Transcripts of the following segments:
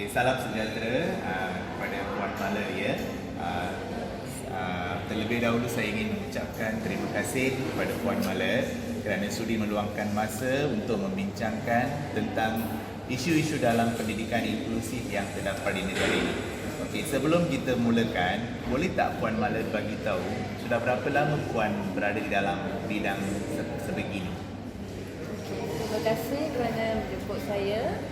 Okay, salam sejahtera kepada Puan Malaria. Terlebih dahulu saya ingin mengucapkan terima kasih kepada Puan Mala kerana sudi meluangkan masa untuk membincangkan tentang isu-isu dalam pendidikan inklusif yang terdapat di negara ini. Okey, sebelum kita mulakan, boleh tak Puan Mala bagi tahu sudah berapa lama Puan berada di dalam bidang sebegini? Terima kasih kerana menjemput saya.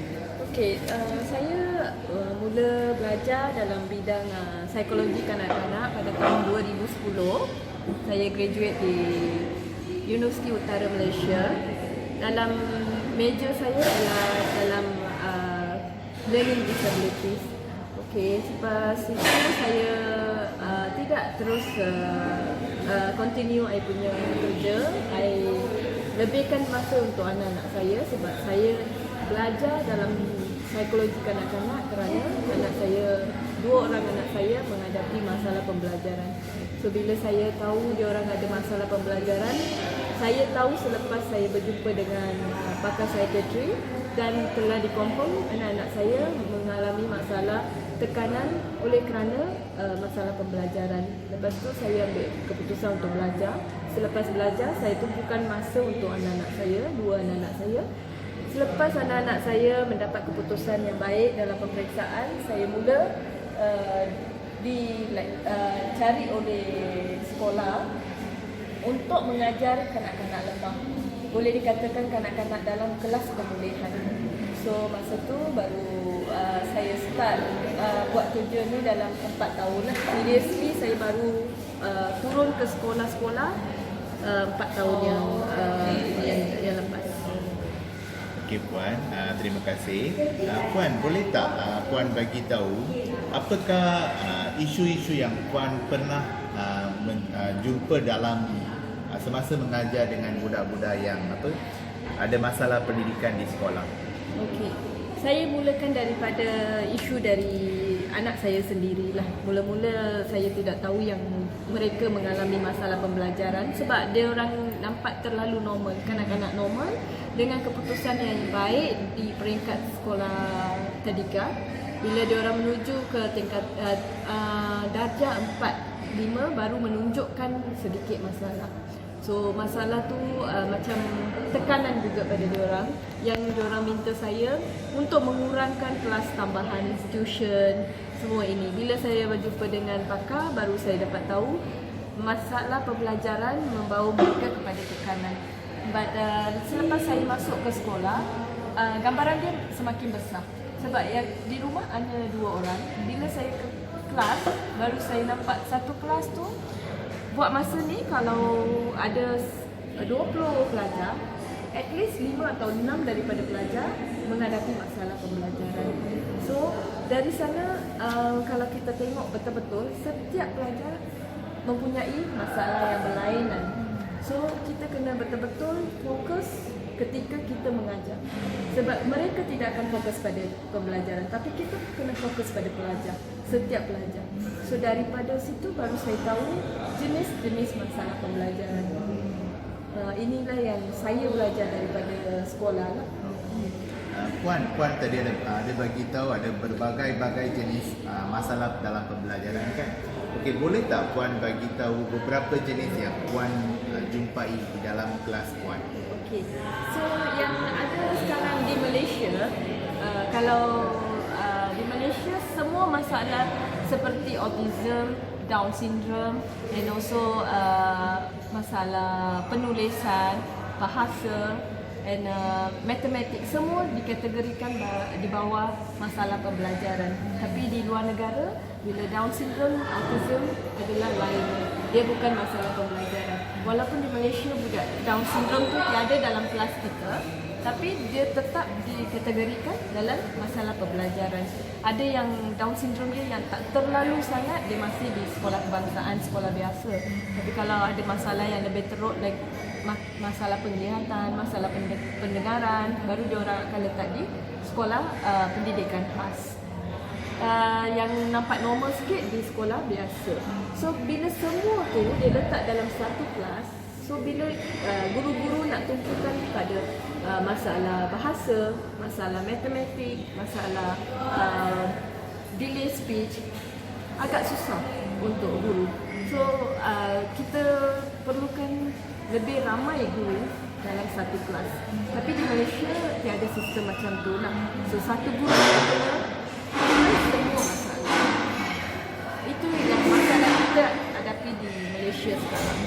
Okey, saya mula belajar dalam bidang psikologi kanak-kanak pada tahun 2010. Saya graduate di Universiti Utara Malaysia. Dalam major saya adalah dalam learning disabilities. Okey, selepas itu saya tidak terus continue I punya kerja. I lebihkan masa untuk anak-anak saya sebab saya belajar dalam psikologi kanak-kanak kerana dua orang anak saya menghadapi masalah pembelajaran. So bila saya tahu dia orang ada masalah pembelajaran, saya tahu selepas saya berjumpa dengan pakar psikiatri dan telah dikonfirm anak-anak saya mengalami masalah tekanan oleh kerana masalah pembelajaran. Lepas tu saya ambil keputusan untuk belajar. Selepas belajar, saya tumpukan masa untuk anak-anak saya, dua anak-anak saya. Selepas anak-anak saya mendapat keputusan yang baik dalam pemeriksaan, saya mula dicari oleh sekolah untuk mengajar kanak-kanak lemah. Boleh dikatakan kanak-kanak dalam kelas pemulihan. So masa tu baru saya start buat kerja ni dalam 4 tahun. Seriously saya baru turun ke sekolah-sekolah 4 tahun yang lepas. Okey Puan, terima kasih. Puan, boleh tak Puan bagi tahu apakah isu-isu yang Puan pernah jumpa dalam semasa mengajar dengan budak-budak yang ada masalah pendidikan di sekolah? Okey. Saya mulakan daripada isu dari anak saya sendirilah. Mula-mula saya tidak tahu yang mereka mengalami masalah pembelajaran sebab dia orang nampak terlalu normal, kanak-kanak normal dengan keputusan yang baik di peringkat sekolah tadika. Bila dia orang menuju ke tingkat darjah 4, 5 baru menunjukkan sedikit masalah. So masalah tu macam tekanan juga pada diorang yang diorang minta saya untuk mengurangkan kelas tambahan, tuition, semua ini. Bila saya berjumpa dengan pakar, baru saya dapat tahu masalah pembelajaran membawa mereka kepada tekanan. But selepas saya masuk ke sekolah, gambaran dia semakin besar. Sebab yang di rumah hanya 2 orang. Bila saya ke kelas, baru saya nampak satu kelas tu buat masa ni kalau ada 20 pelajar, at least 5 atau 6 daripada pelajar menghadapi masalah pembelajaran. So dari sana kalau kita tengok betul-betul setiap pelajar mempunyai masalah yang berlainan. So kita kena betul-betul fokus ketika kita mengajar. Sebab mereka tidak akan fokus pada pembelajaran, tapi kita kena fokus pada pelajar, setiap pelajar. So daripada situ baru saya tahu jenis-jenis masalah pembelajaran. Inilah yang saya belajar daripada sekolah lah. Puan tadi ada bagi tahu ada berbagai-bagai jenis masalah dalam pembelajaran kan? Okey, boleh tak Puan bagi tahu beberapa jenis yang Puan jumpai di dalam kelas Puan? Okey. So yang ada sekarang di Malaysia, kalau di Malaysia semua masalah seperti autism, Down syndrome and also masalah penulisan, bahasa and matematik semua dikategorikan di bawah masalah pembelajaran. Tapi di luar negara, bila Down syndrome, autism adalah lain. Dia bukan masalah pembelajaran. Walaupun di Malaysia budak Down syndrome tu tiada dalam kelas kita, tapi dia tetap dikategorikan dalam masalah pembelajaran. Ada yang Down syndrome dia yang tak terlalu sangat, dia masih di sekolah kebangsaan, sekolah biasa. Tapi kalau ada masalah yang lebih teruk, like masalah penglihatan, masalah pendengaran, baru dia orang akan letak di sekolah pendidikan khas. Yang nampak normal sikit di sekolah biasa. So bila semua tu dia letak dalam satu kelas, so bila guru-guru nak tumpukan pada masalah bahasa, masalah matematik, masalah speech, agak susah untuk guru. So kita perlukan lebih ramai guru dalam satu kelas. Tapi di Malaysia tiada sistem macam tu lah. So satu guru kena semua masalah. Itu yang masalah kita hadapi di Malaysia sekarang.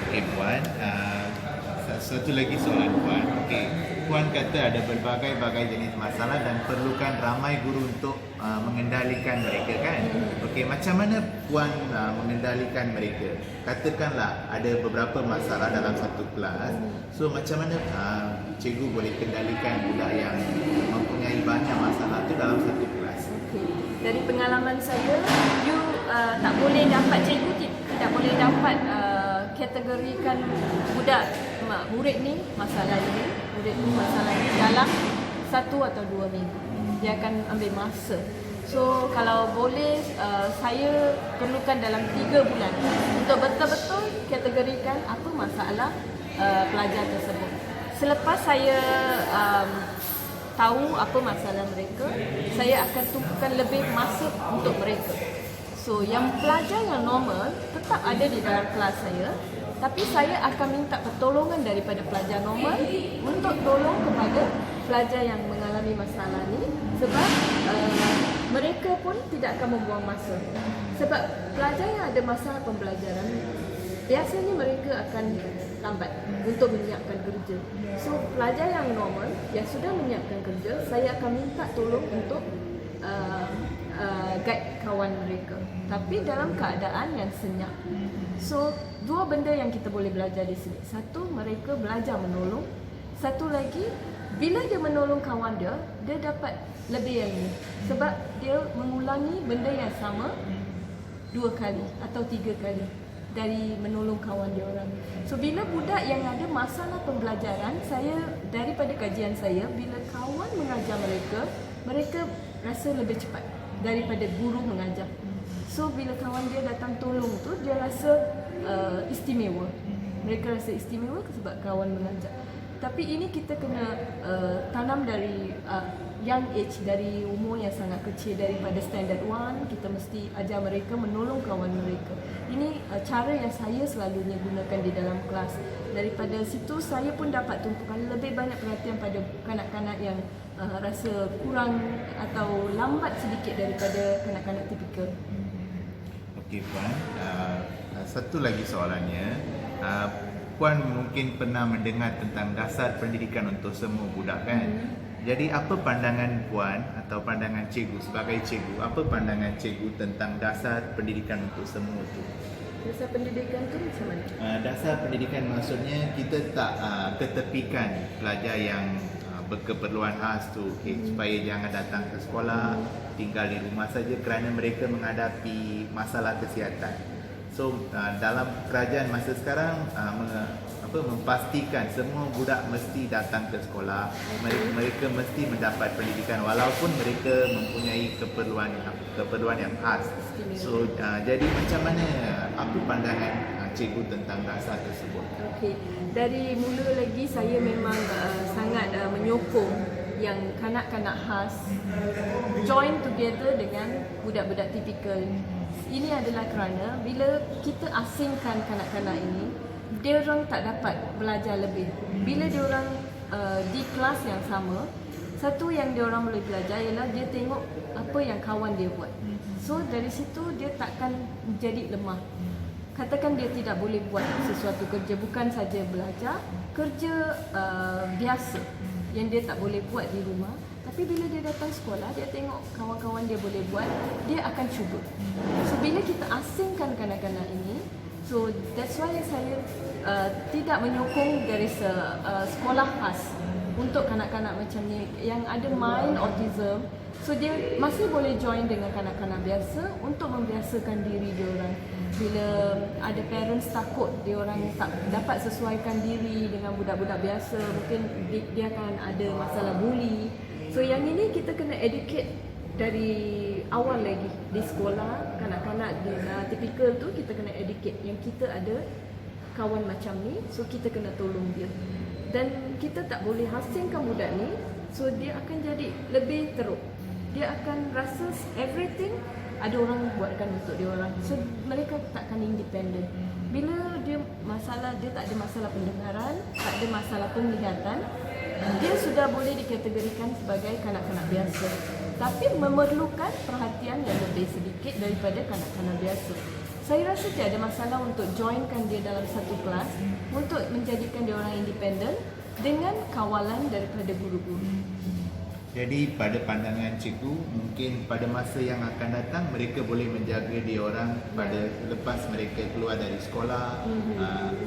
Okey Puan, satu lagi soalan Puan. Okey, Puan kata ada berbagai-bagai jenis masalah dan perlukan ramai guru untuk mengendalikan mereka kan? Okey, macam mana Puan mengendalikan mereka? Katakanlah ada beberapa masalah dalam satu kelas. So macam mana cikgu boleh kendalikan budak yang mempunyai banyak masalah tu dalam satu kelas? Okay. Dari pengalaman saya, you tak boleh dapat, cikgu tidak boleh dapat kategorikan budak murid ni masalah ini, murid ni masalah ini dalam 1 atau 2 minggu. Dia akan ambil masa. So kalau boleh saya perlukan dalam 3 bulan untuk betul-betul kategorikan apa masalah pelajar tersebut. Selepas saya tahu apa masalah mereka, saya akan tumpukan lebih masa untuk mereka. So yang pelajar yang normal tetap ada di dalam kelas saya, tapi saya akan minta pertolongan daripada pelajar normal untuk tolong kepada pelajar yang mengalami masalah ni, sebab mereka pun tidak akan membuang masa. Sebab pelajar yang ada masalah pembelajaran, biasanya mereka akan lambat untuk menyiapkan kerja. So pelajar yang normal yang sudah menyiapkan kerja, saya akan minta tolong untuk guide kawan mereka, tapi dalam keadaan yang senyap. So dua benda yang kita boleh belajar di sini. Satu, mereka belajar menolong. Satu lagi, bila dia menolong kawan dia, dia dapat lebih ilmu, sebab dia mengulangi benda yang sama 2 kali atau 3 kali dari menolong kawan dia orang. So bila budak yang ada masalah pembelajaran, saya daripada kajian saya, bila kawan mengajar mereka, mereka rasa lebih cepat daripada guru mengajar. So bila kawan dia datang tolong tu, dia rasa istimewa. Mereka rasa istimewa sebab kawan mengajar. Tapi ini kita kena tanam dari young age, dari umur yang sangat kecil, daripada standard 1 kita mesti ajar mereka menolong kawan mereka. Ini cara yang saya selalunya gunakan di dalam kelas. Daripada situ saya pun dapat tumpukan lebih banyak perhatian pada kanak-kanak yang rasa kurang atau lambat sedikit daripada kanak-kanak tipikal. Okey Puan, satu lagi soalannya, Puan mungkin pernah mendengar tentang dasar pendidikan untuk semua budak kan? Jadi apa pandangan Puan atau pandangan cikgu sebagai cikgu, apa pandangan cikgu tentang dasar pendidikan untuk semua tu? Dasar pendidikan tu macam mana? Dasar pendidikan maksudnya kita tak ketepikan pelajar yang berkeperluan khas tu, supaya jangan datang ke sekolah, tinggal di rumah saja kerana mereka menghadapi masalah kesihatan. So dalam kerajaan masa sekarang memastikan semua budak mesti datang ke sekolah, mereka mesti mendapat pendidikan walaupun mereka mempunyai keperluan yang khas. So jadi macam mana, apa pandangan cikgu tentang dasar tersebut? Okey, dari mula lagi saya memang sangat menyokong yang kanak-kanak khas join together dengan budak-budak tipikal. Ini adalah kerana bila kita asingkan kanak-kanak ini, dia orang tak dapat belajar lebih. Bila dia orang di kelas yang sama, satu yang dia orang boleh belajar ialah dia tengok apa yang kawan dia buat. So dari situ dia takkan jadi lemah. Katakan dia tidak boleh buat sesuatu kerja, bukan saja belajar, kerja biasa yang dia tak boleh buat di rumah, tapi bila dia datang sekolah, dia tengok kawan-kawan dia boleh buat, dia akan cuba. So bila kita asingkan kanak-kanak ini, so that's why saya tidak menyokong dari sekolah khas untuk kanak-kanak macam ni yang ada mild autism. So dia masih boleh join dengan kanak-kanak biasa untuk membiasakan diri dia orang. Bila ada parents takut dia orang tak dapat sesuaikan diri dengan budak-budak biasa, mungkin dia akan ada masalah bully. So yang ini kita kena educate dari awal lagi di sekolah. Kanak-kanak tipikal tu kita kena educate yang kita ada kawan macam ni, so kita kena tolong dia. Dan kita tak boleh asingkan budak ni, so dia akan jadi lebih teruk. dia akan rasa everything ada orang buatkan untuk dia orang. So mereka takkan independent. Bila dia tak ada masalah pendengaran, tak ada masalah penglihatan, dia sudah boleh dikategorikan sebagai kanak-kanak biasa. Tapi memerlukan perhatian yang lebih sedikit daripada kanak-kanak biasa. Saya rasa tiada masalah untuk joinkan dia dalam satu kelas untuk menjadikan dia orang independent dengan kawalan daripada guru-guru. Jadi pada pandangan cikgu, mungkin pada masa yang akan datang mereka boleh menjaga dia orang pada lepas mereka keluar dari sekolah,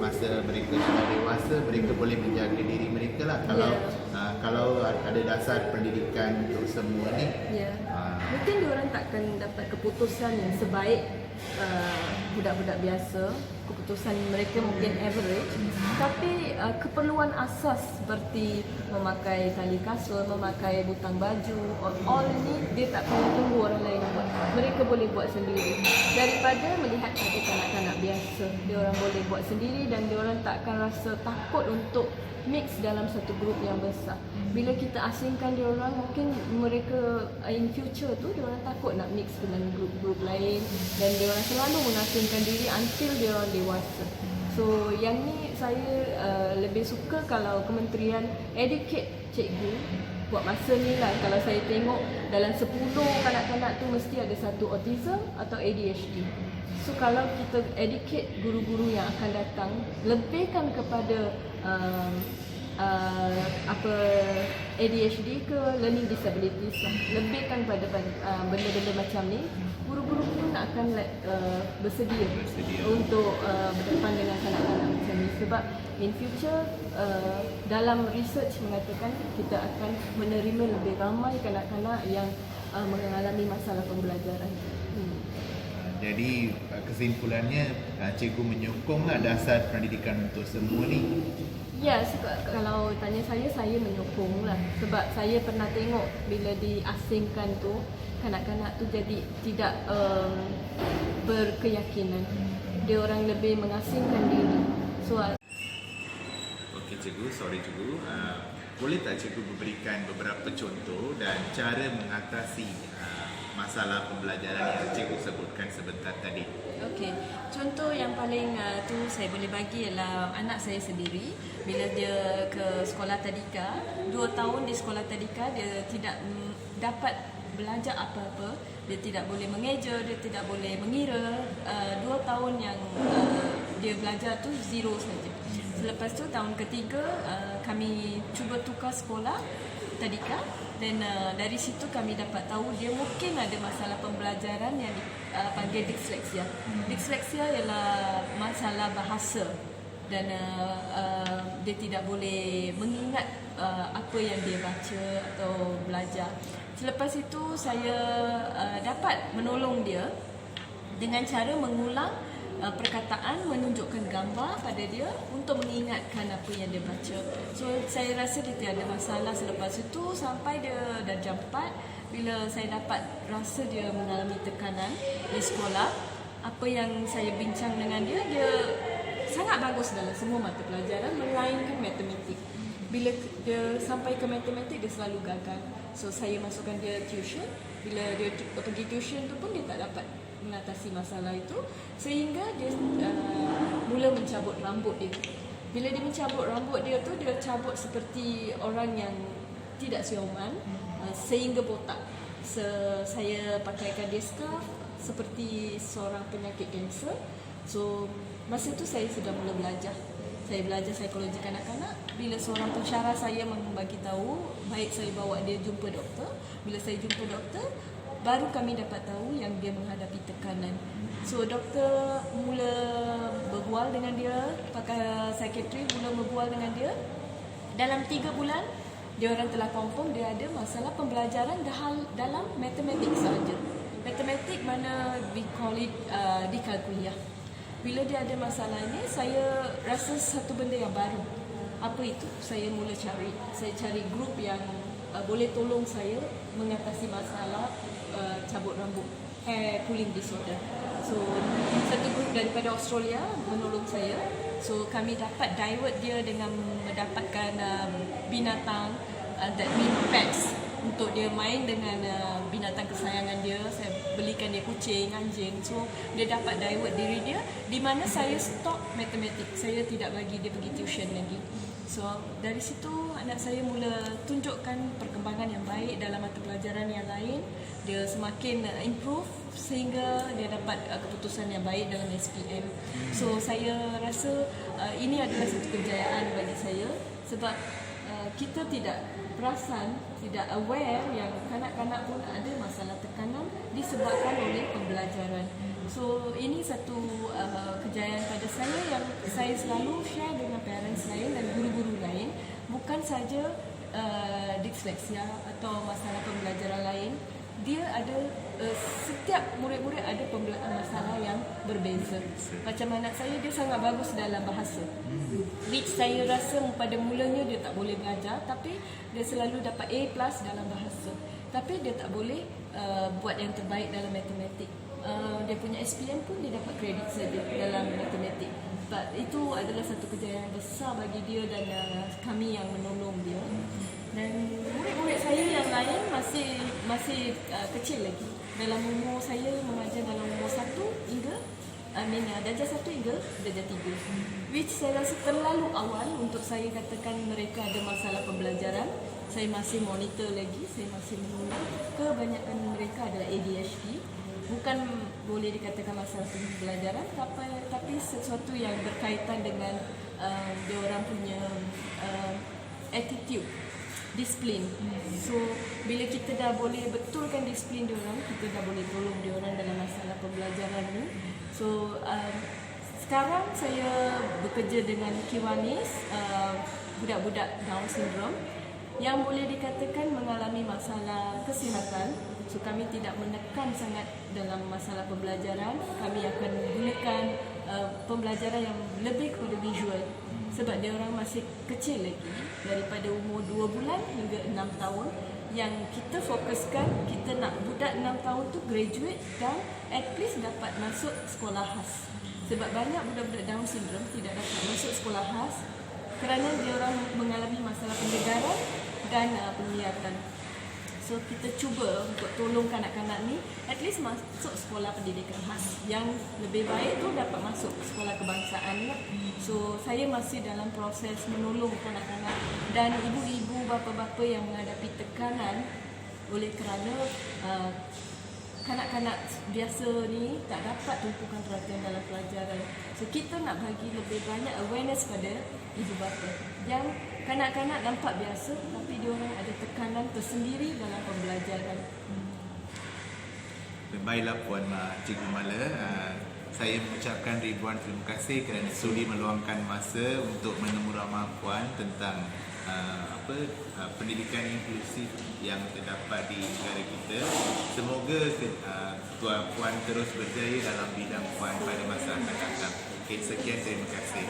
masa mereka sudah dewasa, mereka boleh menjaga diri mereka lah. Kalau ada dasar pendidikan untuk semua ni. Mungkin dia orang takkan dapat keputusan yang sebaik budak-budak biasa. Keputusan mereka mungkin average, tapi keperluan asas seperti memakai tali kasut, memakai butang baju, all ini dia tak perlu tunggu orang lain buat. Mereka boleh buat sendiri. Daripada melihat pada kanak-kanak biasa, dia orang boleh buat sendiri dan dia orang takkan rasa takut untuk mix dalam satu grup yang besar. Bila kita asingkan dia orang, mungkin mereka in future tu dia orang takut nak mix dengan grup-grup lain dan dia orang selalu mengasingkan diri until dia orang dewasa. So yang ni saya lebih suka kalau kementerian educate cikgu buat masa ni lah. Kalau saya tengok dalam 10 kanak-kanak tu mesti ada satu autism atau ADHD. So kalau kita educate guru-guru yang akan datang, lebihkan kepada ADHD ke learning disabilities lah. Lebihkan pada benda-benda macam ni, guru-guru pun akan bersedia untuk berdepan dengan kanak-kanak macam ni. Sebab in future dalam research mengatakan kita akan menerima lebih ramai kanak-kanak yang mengalami masalah pembelajaran. Jadi kesimpulannya cikgu menyokonglah dasar pendidikan untuk semua ni. Ya, kalau tanya saya menyokong lah. Sebab saya pernah tengok bila diasingkan tu, kanak-kanak tu jadi tidak berkeyakinan. Dia orang lebih mengasingkan diri. So, okey cikgu, sorry cikgu. Boleh tak cikgu memberikan beberapa contoh dan cara mengatasi masalah pembelajaran yang cikgu sebutkan sebentar tadi? Okey, contoh yang paling tu saya boleh bagi ialah anak saya sendiri. Bila dia ke sekolah tadika, 2 tahun di sekolah tadika, dia tidak dapat belajar apa-apa. Dia tidak boleh mengeja, dia tidak boleh mengira. 2 tahun yang dia belajar tu zero saja. Selepas tu tahun ketiga kami cuba tukar sekolah tadika dan dari situ kami dapat tahu dia mungkin ada masalah pembelajaran yang dipanggil disleksia. Disleksia ialah masalah bahasa dan dia tidak boleh mengingat apa yang dia baca atau belajar. Selepas itu saya dapat menolong dia dengan cara mengulang perkataan, menunjukkan gambar pada dia untuk mengingatkan apa yang dia baca. So saya rasa dia tiada masalah. Selepas itu sampai dia darjah 4, bila saya dapat rasa dia mengalami tekanan di sekolah, apa yang saya bincang dengan dia, dia sangat bagus dalam semua mata pelajaran melainkan matematik. Bila dia sampai ke matematik, dia selalu gagal. So saya masukkan dia tuition. Bila dia pergi tuition tu pun dia tak dapat mengatasi masalah itu, sehingga dia mula mencabut rambut dia. Bila dia mencabut rambut dia tu, dia cabut seperti orang yang tidak siuman, sehingga botak. Saya pakaikan dia scarf seperti seorang penyakit kanser. So masa tu saya sudah mula belajar. Saya belajar psikologi kanak-kanak. Bila seorang pensyarah saya membagi tahu, baik saya bawa dia jumpa doktor. Bila saya jumpa doktor, baru kami dapat tahu yang dia menghadapi tekanan. So doktor mula berbual dengan dia, pakar psikiatri mula berbual dengan dia. Dalam 3 bulan, dia orang telah confirm dia ada masalah pembelajaran dalam matematik sahaja. Matematik mana we call it dikalkuliah. Bila dia ada masalah ini, saya rasa satu benda yang baru. Apa itu? Saya mula cari. Saya cari grup yang boleh tolong saya mengatasi masalah cabut rambut, hair pulling disorder. So satu grup daripada Australia menolong saya. So kami dapat divert dia dengan mendapatkan binatang that mean pets untuk dia main dengan binatang kesayangan dia. Saya belikan dia kucing, anjing. So dia dapat divert diri dia, di mana saya stop matematik. Saya tidak bagi dia pergi tuition lagi. So dari situ anak saya mula tunjukkan perkembangan yang baik dalam mata pelajaran yang lain. Dia semakin improve sehingga dia dapat keputusan yang baik dalam SPM. So saya rasa ini adalah satu kejayaan bagi saya, sebab kita tidak perasan, tidak aware yang kanak-kanak pun ada masalah tekanan disebabkan oleh pembelajaran. So ini satu kejayaan pada saya yang saya selalu share dengan parents lain dan guru-guru lain. Bukan saja dysleksia atau masalah pembelajaran lain, dia ada setiap murid-murid ada masalah yang berbeza. Macam anak saya, dia sangat bagus dalam bahasa, which saya rasa pada mulanya dia tak boleh belajar, tapi dia selalu dapat A+ dalam bahasa. Tapi dia tak boleh buat yang terbaik dalam matematik. Dia punya SPM pun dia dapat kredit saja dalam matematik. But itu adalah satu kejayaan besar bagi dia dan kami yang menolong dia. Dan murid-murid saya yang lain masih kecil lagi. Dalam umur saya mengajar dalam umur 1 hingga darjah 1 hingga darjah 3. Which saya rasa terlalu awal untuk saya katakan mereka ada masalah pembelajaran. Saya masih monitor lagi, saya masih menunggu. Kebanyakan mereka adalah ADHD. Bukan boleh dikatakan masalah pembelajaran, tapi sesuatu yang berkaitan dengan dia orang punya attitude, disiplin. So bila kita dah boleh betulkan disiplin dia orang, kita dah boleh tolong dia orang dalam masalah pembelajaran ni. So sekarang saya bekerja dengan Kiwanis, budak-budak Down syndrome yang boleh dikatakan mengalami masalah kesihatan. So kami tidak menekan sangat dalam masalah pembelajaran. Kami akan gunakan pembelajaran yang lebih kepada visual, sebab dia orang masih kecil lagi, daripada umur 2 bulan hingga 6 tahun. Yang kita fokuskan, kita nak budak 6 tahun tu graduate dan at least dapat masuk sekolah khas. Sebab banyak budak-budak Down syndrome tidak dapat masuk sekolah khas kerana dia orang mengalami masalah pendengaran dan penglihatan. So kita cuba untuk tolong kanak-kanak ni at least masuk sekolah pendidikan khas. Yang lebih baik tu dapat masuk sekolah kebangsaan lah. So saya masih dalam proses menolong kanak-kanak dan ibu-ibu, bapa-bapa yang menghadapi tekanan oleh kerana kanak-kanak biasa ni tak dapat tumpukan perhatian dalam pelajaran. So kita nak bagi lebih banyak awareness pada ibu bapa yang kanak-kanak nampak biasa tapi dia orang ada tekanan tersendiri dalam pembelajaran. Baiklah Puan Cikgu Mala, saya mengucapkan ribuan terima kasih kerana sudi meluangkan masa untuk menemu ramah Puan tentang pendidikan inklusif yang terdapat di negara kita. Semoga Puan terus berjaya dalam bidang Puan pada masa akan datang. Okay, sekian, terima kasih.